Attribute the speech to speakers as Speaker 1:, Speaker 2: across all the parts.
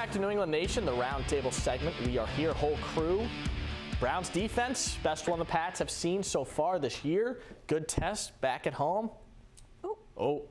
Speaker 1: back to New England Nation, the Roundtable segment. We are here, whole crew. Browns defense, best one the Pats have seen so far this year. Good test back at home. Oh.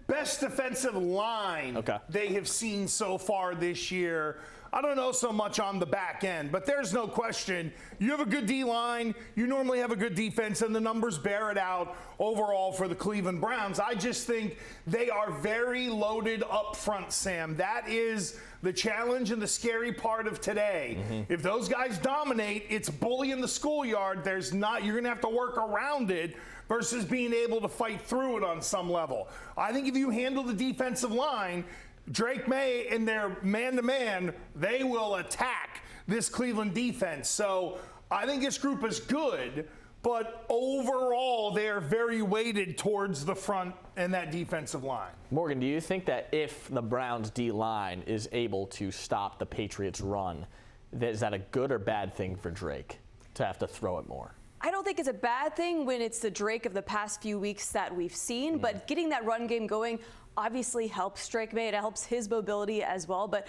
Speaker 2: Best defensive line they have seen so far this year. I don't know so much on the back end, but there's no question. You have a good D-line, you normally have a good defense, and the numbers bear it out overall for the Cleveland Browns. I just think they are very loaded up front, Sam. That is the challenge and the scary part of today. If those guys dominate, it's bully in the schoolyard. You're going to have to work around it versus being able to fight through it on some level. I think if you handle the defensive line, Drake May and their man-to-man, they will attack this Cleveland defense. So I think this group is good, but overall they're very weighted towards the front and that defensive line.
Speaker 1: Morgan, do you think that if the Browns D-line is able to stop the Patriots' run, is that a good or bad thing for Drake to have to throw it more?
Speaker 3: I don't think it's a bad thing when it's the Drake of the past few weeks that we've seen, but getting that run game going obviously helps Drake May. It helps his mobility as well. But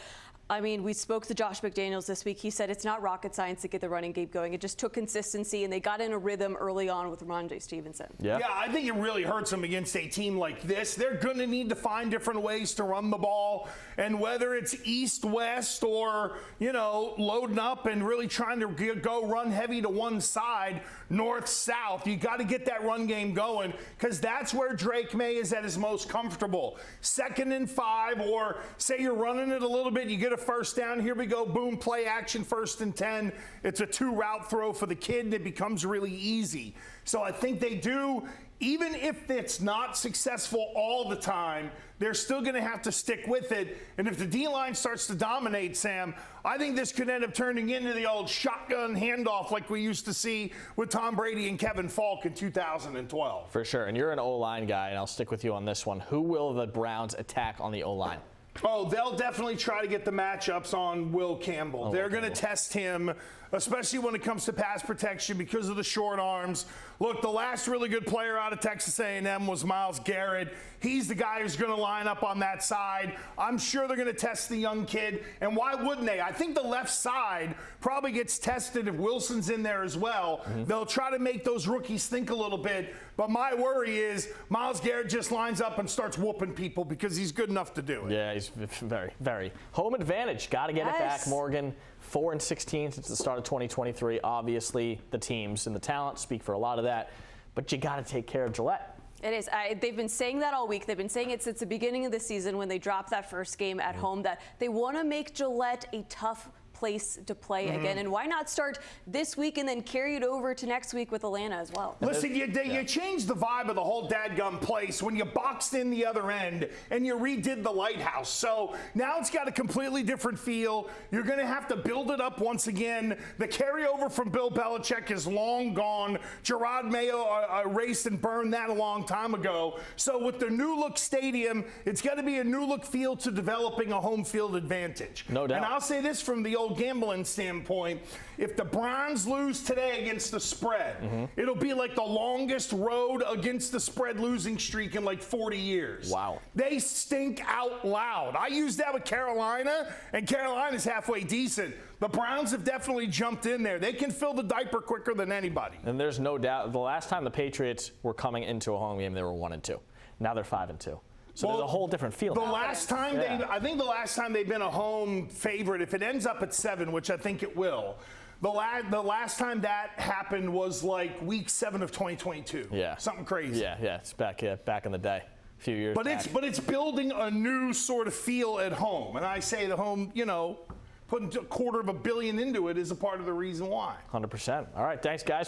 Speaker 3: I mean, we spoke to Josh McDaniels this week. He said it's not rocket science to get the running game going. It just took consistency, and they got in a rhythm early on with Ramondre Stevenson.
Speaker 2: Yeah, I think it really hurts them against a team like this. They're going to need to find different ways to run the ball, and whether it's east-west or, loading up and really trying to go run heavy to one side, north-south, you got to get that run game going because that's where Drake May is at his most comfortable. 2nd and 5, or say you're running it a little bit, you get a first down, here we go, boom, play action, 1st and 10. It's a 2-route throw for the kid, and it becomes really easy. So I think they do, even if it's not successful all the time, they're still going to have to stick with it. And if the D-line starts to dominate, Sam, I think this could end up turning into the old shotgun handoff like we used to see with Tom Brady and Kevin Falk in 2012.
Speaker 1: For sure, and you're an O-line guy, and I'll stick with you on this one. Who will the Browns attack on the O-line?
Speaker 2: Oh, they'll definitely try to get the matchups on Will Campbell. They're going to test him, especially when it comes to pass protection because of the short arms. Look, the last really good player out of Texas A&M was Myles Garrett. He's the guy who's going to line up on that side. I'm sure they're going to test the young kid, and why wouldn't they? I think the left side probably gets tested if Wilson's in there as well. They'll try to make those rookies think a little bit, but my worry is Myles Garrett just lines up and starts whooping people because he's good enough to do it.
Speaker 1: Yeah, he's very, very. Home advantage. Got to get it back, Morgan. 4-16 since the start of 2023. Obviously, the teams and the talent speak for a lot of that, but you got to take care of Gillette.
Speaker 3: It is. They've been saying that all week. They've been saying it since the beginning of the season when they dropped that first game at home, that they want to make Gillette a tough place to play again, and why not start this week and then carry it over to next week with Atlanta as well?
Speaker 2: Listen, you changed the vibe of the whole dadgum place when you boxed in the other end and you redid the lighthouse. So now it's got a completely different feel. You're going to have to build it up once again. The carryover from Bill Belichick is long gone. Gerard Mayo erased and burned that a long time ago. So with the new look stadium, it's got to be a new look feel to developing a home field advantage.
Speaker 1: No doubt.
Speaker 2: And I'll say this from the old gambling standpoint, if the Browns lose today against the spread, it'll be like the longest road against the spread losing streak in like 40 years.
Speaker 1: Wow.
Speaker 2: They stink out loud. I used that with Carolina, and Carolina's halfway decent. The Browns have definitely jumped in there. They can fill the diaper quicker than anybody.
Speaker 1: And there's no doubt, the last time the Patriots were coming into a home game, they were 1-2. Now they're 5-2. So there's a whole different feel.
Speaker 2: I think the last time they've been a home favorite, if it ends up at 7, which I think it will, the last time that happened was like week 7 of 2022.
Speaker 1: Yeah.
Speaker 2: Something crazy.
Speaker 1: Yeah, it's back in the day, a few years back.
Speaker 2: But it's building a new sort of feel at home. And I say the home, putting $250 million into it is a part of the reason why.
Speaker 1: 100%. All right, thanks, guys.